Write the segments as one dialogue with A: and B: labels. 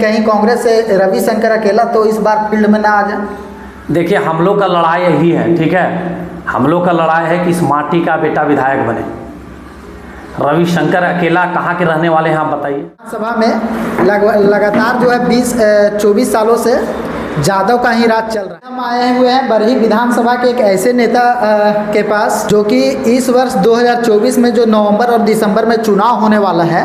A: कहीं कांग्रेस से रविशंकर अकेला तो इस बार फील्ड में ना आ जाए?
B: देखिए, हम लोग का लड़ाई यही है, ठीक है। हम लोग का लड़ाई है कि इस माटी का बेटा विधायक बने। रविशंकर अकेला कहाँ के रहने वाले हैं आप बताइए।
A: सभा में लगातार जो है 24 सालों से जादव का ही राज चल रहा है। हम आए हुए हैं बरही विधानसभा के एक ऐसे नेता के पास जो कि इस वर्ष 2024 में जो नवंबर और दिसंबर में चुनाव होने वाला है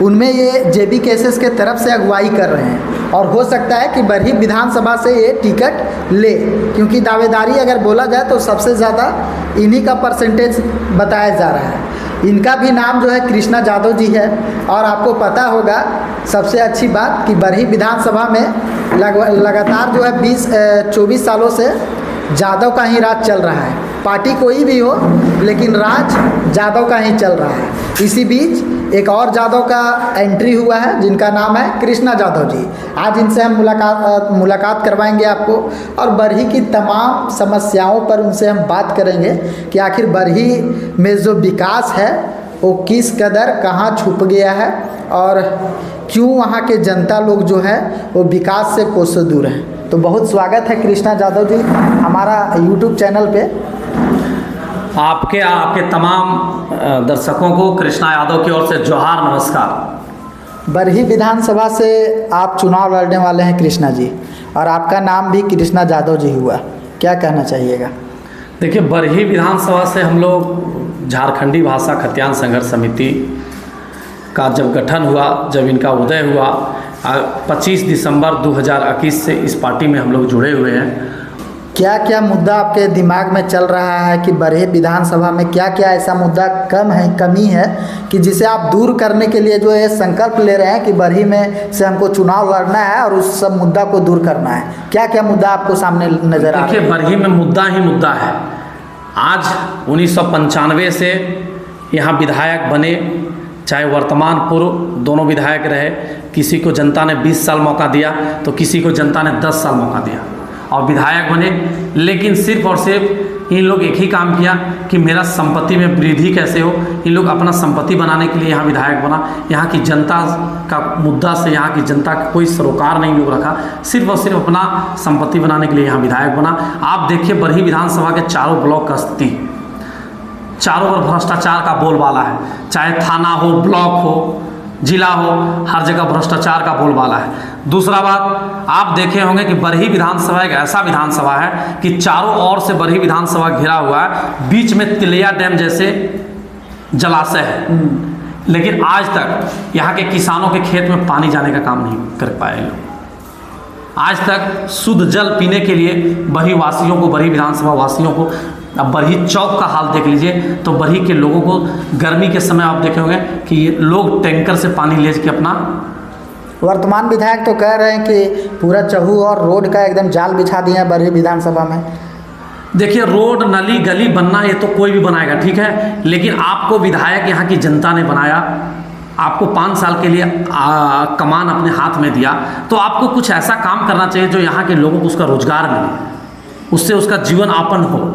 A: उनमें ये जेबी केसेस के तरफ से अगुवाई कर रहे हैं और हो सकता है कि बरही विधानसभा से ये टिकट ले, क्योंकि दावेदारी अगर बोला जाए तो सबसे ज़्यादा इन्हीं का परसेंटेज बताया जा रहा है। इनका भी नाम जो है कृष्णा जादव जी है और आपको पता होगा सबसे अच्छी बात कि बरही विधानसभा में लगातार जो है 24 सालों से जादव का ही राज चल रहा है। पार्टी कोई भी हो लेकिन राज जादव का ही चल रहा है। इसी बीच एक और जादव का एंट्री हुआ है जिनका नाम है कृष्णा जादव जी। आज इनसे हम मुलाकात करवाएंगे आपको और बरही की तमाम समस्याओं पर उनसे हम बात करेंगे कि आखिर बरही में जो विकास है वो किस कदर कहाँ छुप गया है और क्यों वहाँ के जनता लोग जो है वो विकास से कोसों दूर हैं। तो बहुत स्वागत है कृष्णा जादव जी हमारा यूट्यूब चैनल पे।
B: आपके तमाम दर्शकों को कृष्णा यादव की ओर से जोहार, नमस्कार।
A: बरही विधानसभा से आप चुनाव लड़ने वाले हैं कृष्णा जी, और आपका नाम भी कृष्णा जादव जी हुआ, क्या कहना चाहिएगा?
B: देखिए, बरही विधानसभा से हम लोग झारखंडी भाषा खतियान संघर्ष समिति का जब गठन हुआ, जब इनका उदय हुआ 25 दिसंबर 2021 से इस पार्टी में हम लोग जुड़े हुए हैं।
A: क्या क्या मुद्दा आपके दिमाग में चल रहा है कि बरही विधानसभा में क्या क्या ऐसा मुद्दा कमी है कि जिसे आप दूर करने के लिए जो है संकल्प ले रहे हैं कि बरही में से हमको चुनाव लड़ना है और उस सब मुद्दा को दूर करना है? क्या क्या मुद्दा आपको सामने नजर आ रहा है?
B: देखिए, बरही में मुद्दा ही मुद्दा है। आज 1995 से यहाँ विधायक बने, चाहे वर्तमान पूर्व दोनों विधायक रहे। किसी को जनता ने 20 साल मौका दिया तो किसी को जनता ने 10 साल मौका दिया और विधायक बने। लेकिन सिर्फ और सिर्फ इन लोग एक ही काम किया कि मेरा संपत्ति में वृद्धि कैसे हो। इन लोग अपना संपत्ति बनाने के लिए यहाँ विधायक बना। यहाँ की जनता का मुद्दा से यहाँ की जनता का कोई सरोकार नहीं लोग रखा, सिर्फ और सिर्फ अपना संपत्ति बनाने के लिए यहाँ विधायक बना। आप देखिए, बरही विधानसभा के चारों ब्लॉक का स्थिति, चारों ओर भ्रष्टाचार का बोलबाला है। चाहे थाना हो, ब्लॉक हो, जिला हो, हर जगह भ्रष्टाचार का बोलबाला है। दूसरा बात, आप देखे होंगे कि बरही विधानसभा एक ऐसा विधानसभा है कि चारों ओर से बरही विधानसभा घिरा हुआ है, बीच में तिलैया डैम जैसे जलाशय है। लेकिन आज तक यहाँ के किसानों के खेत में पानी जाने का काम नहीं कर पाए लोग। आज तक शुद्ध जल पीने के लिए बरही वासियों को, बरही विधानसभा वासियों को, अब बरही चौक का हाल देख लीजिए तो बरही के लोगों को गर्मी के समय आप देखे होंगे कि लोग टैंकर से पानी ले के अपना।
A: वर्तमान विधायक तो कह रहे हैं कि पूरा चहु और रोड का एकदम जाल बिछा दिया है बरही विधानसभा में।
B: देखिए, रोड, नली, गली बनना ये तो कोई भी बनाएगा, ठीक है, लेकिन आपको विधायक यहाँ की जनता ने बनाया, आपको 5 साल के लिए कमान अपने हाथ में दिया, तो आपको कुछ ऐसा काम करना चाहिए जो यहाँ के लोगों को उसका रोजगार मिले, उससे उसका जीवन यापन हो।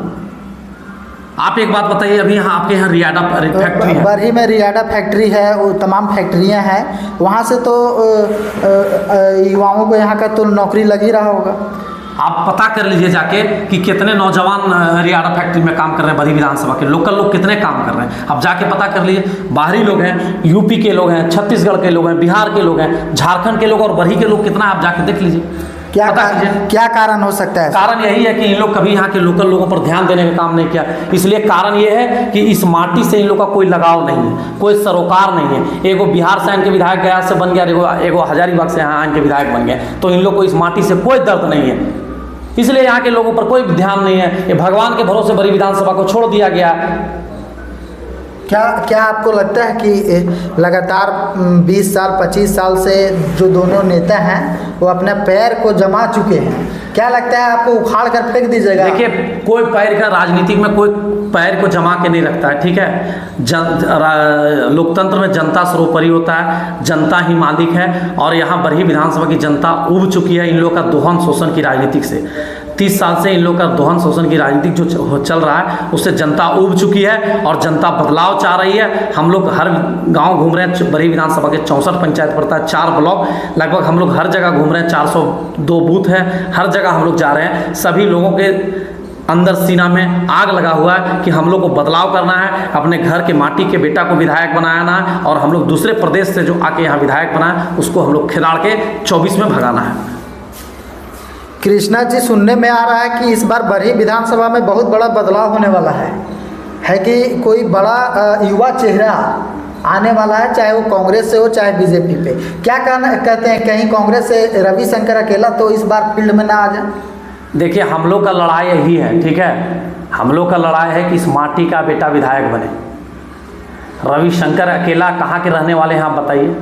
B: आप एक बात बताइए, अभी यहाँ आपके यहाँ रियाडा फैक्ट्री है,
A: बरही में रियाडा फैक्ट्री है, वो तमाम फैक्ट्रियाँ हैं, वहाँ से तो युवाओं को यहाँ का तो नौकरी लग ही रहा होगा।
B: आप पता कर लीजिए जाके कि कितने नौजवान रियाडा फैक्ट्री में काम कर रहे हैं। बरही विधानसभा के लोकल लोग कितने काम कर रहे हैं, आप जाके पता कर लीजिए। बाहरी लोग हैं, यूपी के लोग हैं, छत्तीसगढ़ के लोग हैं, बिहार के लोग हैं, झारखंड के लोग और बरही के लोग कितना, आप जाके देख लीजिए।
A: क्या कारण हो सकता है?
B: कारण यही है कि इन लोग कभी यहाँ के लोकल लोगों पर ध्यान देने का काम नहीं किया। इसलिए कारण ये है कि इस माटी से इन लोग का कोई लगाव नहीं है, कोई सरोकार नहीं है। एगो बिहार से इनके विधायक गया से बन गया, एगो हजारीबाग से यहाँ इनके विधायक बन गए, तो इन लोग को इस माटी से कोई दर्द नहीं है। इसलिए यहाँ के लोगों पर कोई ध्यान नहीं है। ये भगवान के भरोसे बरही विधानसभा को छोड़ दिया गया।
A: क्या आपको लगता है कि लगातार 20 साल 25 साल से जो दोनों नेता हैं वो अपने पैर को जमा चुके हैं, क्या लगता है आपको उखाड़ कर फेंक दीजिएगा?
B: देखिए, कोई पैर का राजनीतिक में कोई पैर को जमा के नहीं रखता है, ठीक है। लोकतंत्र में जनता सर्वोपरि होता है, जनता ही मालिक है। और यहाँ बरही विधानसभा की जनता उब चुकी है इन लोगों का दोहन शोषण की राजनीतिक से। 30 साल से इन लोग का दोहन शोषण की राजनीति जो चल रहा है उससे जनता उब चुकी है और जनता बदलाव चाह रही है। हम लोग हर गांव घूम रहे हैं, बरही विधानसभा के 64 पंचायत पड़ता है, 4 ब्लॉक, लगभग हम लोग हर जगह घूम रहे हैं, 402 बूथ है, हर जगह हम लोग जा रहे हैं। सभी लोगों के अंदर सीना में आग लगा हुआ है कि हम लोग को बदलाव करना है, अपने घर के माटी के बेटा को विधायक बनाना है और हम लोग दूसरे प्रदेश से जो आके यहाँ विधायक बनाए उसको हम लोग खिलाड़ के 24 में भगाना है।
A: कृष्णा जी, सुनने में आ रहा है कि इस बार बरही विधानसभा में बहुत बड़ा बदलाव होने वाला है कि कोई बड़ा युवा चेहरा आने वाला है, चाहे वो कांग्रेस से हो चाहे बीजेपी पे। क्या कहते हैं, कहीं कांग्रेस से रविशंकर अकेला तो इस बार फील्ड में ना आ जाए?
B: देखिए, हम लोग का लड़ाई यही है, ठीक है, हम लोग का लड़ाई है कि इस माटी का बेटा विधायक बने। रविशंकर अकेला कहाँ के रहने वाले हैं आप बताइए?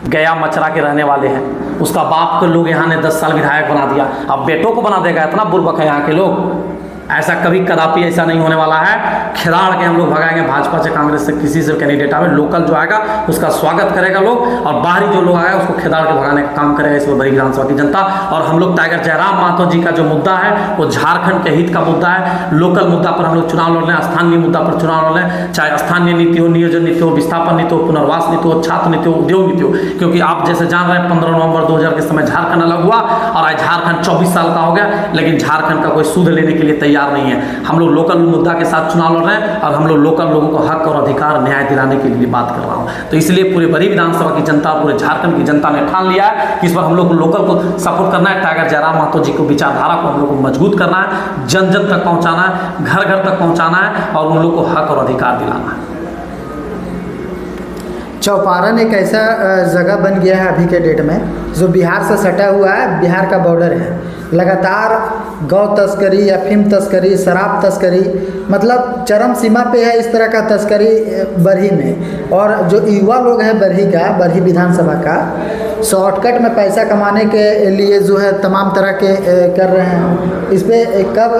B: गया मचरा के रहने वाले हैं। उसका बाप को लोग यहाँ ने 10 साल विधायक बना दिया, अब बेटों को बना देगा? इतना बुर्बक है यहाँ के लोग। ऐसा कभी कदापि ऐसा नहीं होने वाला है। खिलाड़ के हम लोग भगाएंगे, भाजपा से कांग्रेस से किसी से कैंडिडेट आवे, लोकल जो आएगा उसका स्वागत करेगा लोग, और बाहरी जो लोग आएगा उसको खिलाड़ के भगाने का काम करेगा इसमें बड़ी विधानसभा की जनता। और हम लोग टाइगर जयराम महतो जी का जो मुद्दा है वो झारखंड के हित का मुद्दा है। लोकल मुद्दा पर हम लोग चुनाव लड़ रहे हैं, स्थानीय मुद्दा पर चुनाव लड़ रहे हैं, चाहे स्थानीय नीति हो, नियोजन नीति हो, विस्थापन नीति हो, पुनर्वास नीति हो, छात्र नीति हो, उद्योग नीति हो। क्योंकि आप जैसे जान रहे हैं 15 नवंबर 2000 के समय झारखंड अलग हुआ और आज झारखंड 24 साल का हो गया, लेकिन झारखंड का कोई सूद लेने के लिए तैयार नहीं है। हम लोग लोकल मुद्दा के साथ चुनाव लड़ रहे हैं और हम लोग लोकल लोगों को हक और अधिकार न्याय दिलाने के लिए बात कर रहा हूं। तो इसलिए पूरे बड़ी विधानसभा की जनता, पूरे झारखंड की जनता ने ठान लिया है कि इस बार हम लोग को लोकल को सपोर्ट करना है। टाइगर जयराम महतो जी को, विचारधारा को हम लोग को मजबूत करना है, जन जन तक पहुंचाना है, घर घर तक पहुंचाना है और उन लोग को हक और अधिकार दिलाना है।
A: चौपारण एक ऐसा जगह बन गया है अभी के डेट में जो बिहार से सटा हुआ है, बिहार का बॉर्डर है। लगातार गौ तस्करी, अफीम तस्करी, शराब तस्करी, मतलब चरम सीमा पे है इस तरह का तस्करी बरही में। और जो युवा लोग हैं बरही विधानसभा का, शॉर्टकट में पैसा कमाने के लिए जो है तमाम तरह के कर रहे हैं। इस पर कब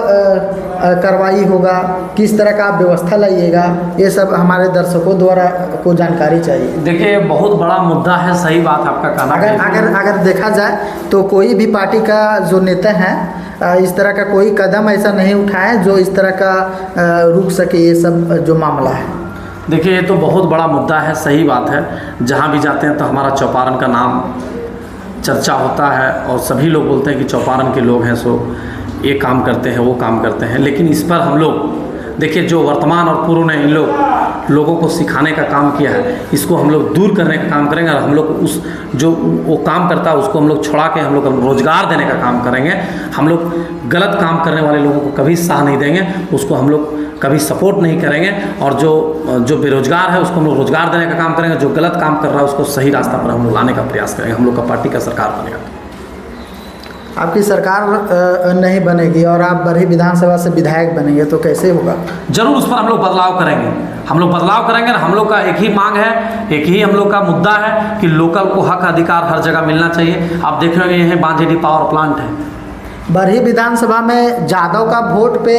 A: कार्रवाई होगा, किस तरह का आप व्यवस्था लाइएगा, ये सब हमारे दर्शकों द्वारा को जानकारी चाहिए।
B: देखिए, बहुत बड़ा मुद्दा है, सही बात आपका कहना।
A: अगर देखा जाए तो कोई भी पार्टी का जो नेता है इस तरह का कोई कदम ऐसा नहीं उठाए जो इस तरह का रुक सके ये सब जो मामला है।
B: देखिए, ये तो बहुत बड़ा मुद्दा है, सही बात है। जहाँ भी जाते हैं तो हमारा चौपारण का नाम चर्चा होता है और सभी लोग बोलते हैं कि चौपारण के लोग हैं सो ये काम करते हैं, वो काम करते हैं। लेकिन इस पर हम लोग देखिए, जो वर्तमान और पूर्व ने इन लोगों को सिखाने का काम किया है, इसको हम लोग दूर करने का काम करेंगे और हम लोग उस जो वो काम करता है उसको हम लोग छोड़ा के हम लोग रोजगार देने का काम करेंगे। हम लोग गलत काम करने वाले लोगों को कभी साथ नहीं देंगे, उसको हम लोग कभी सपोर्ट नहीं करेंगे। और जो बेरोजगार है उसको हम लोग रोजगार देने का काम करेंगे, जो गलत काम कर रहा है उसको सही रास्ता पर हम लोग लाने का प्रयास करेंगे। हम लोग का पार्टी का सरकार बनेगा।
A: आपकी सरकार नहीं बनेगी और आप बरही विधानसभा से विधायक बनेंगे तो कैसे होगा?
B: जरूर उस पर हम लोग बदलाव करेंगे। हम लोग बदलाव करेंगे और हम लोग का एक ही मांग है, एक ही हम लोग का मुद्दा है कि लोकल को हक अधिकार हर जगह मिलना चाहिए। आप देख रहे हैं, यह बांझेडी पावर प्लांट है।
A: बरही विधानसभा में जादव का वोट पे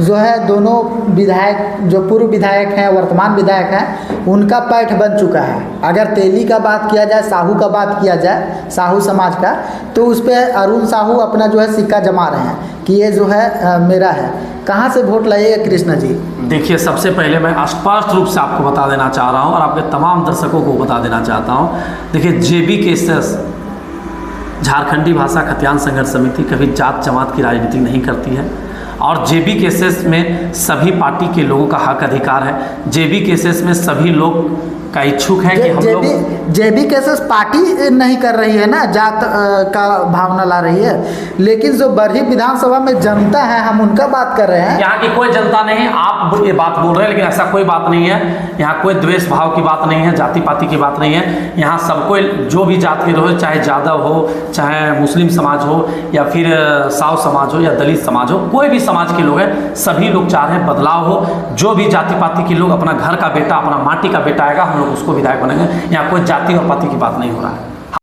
A: जो है दोनों विधायक, जो पूर्व विधायक हैं, वर्तमान विधायक हैं, उनका पैठ बन चुका है। अगर तेली का बात किया जाए, साहू का बात किया जाए, साहू समाज का, तो उस पर अरुण साहू अपना जो है सिक्का जमा रहे हैं कि ये जो है मेरा है। कहाँ से वोट लाइएगा कृष्णा जी?
B: देखिए, सबसे पहले मैं स्पष्ट रूप से आपको बता देना चाह रहा हूँ और आपके तमाम दर्शकों को बता देना चाहता हूँ। देखिए, JB केसेस, झारखंडी भाषा खतियान संघर्ष समिति कभी जात जमात की राजनीति नहीं करती है और JB केसेस में सभी पार्टी के लोगों का हक अधिकार है। JB केसेस में सभी लोग का इच्छुक है कि हम लोग
A: JB केसेस पार्टी नहीं कर रही है ना, जात का भावना ला रही है, लेकिन जो बरही विधानसभा में जनता है हम उनका बात कर रहे हैं।
B: यहाँ की कोई जनता नहीं, आप ये बात बोल रहे हैं, लेकिन ऐसा कोई बात नहीं है। यहाँ कोई द्वेष भाव की बात नहीं है, जाति पाति की बात नहीं है। यहाँ सबको, जो भी जात के लोग हो, चाहे यादव हो, चाहे मुस्लिम समाज हो, या फिर साव समाज हो, या दलित समाज हो, कोई भी समाज के लोग हैं, सभी लोग चाह रहे हैं बदलाव हो। जो भी जाति पाति के लोग, अपना घर का बेटा, अपना माटी का बेटा आएगा, हम लोग उसको विधायक बनेंगे। यहाँ कोई जाति और पाति की बात नहीं हो रहा है।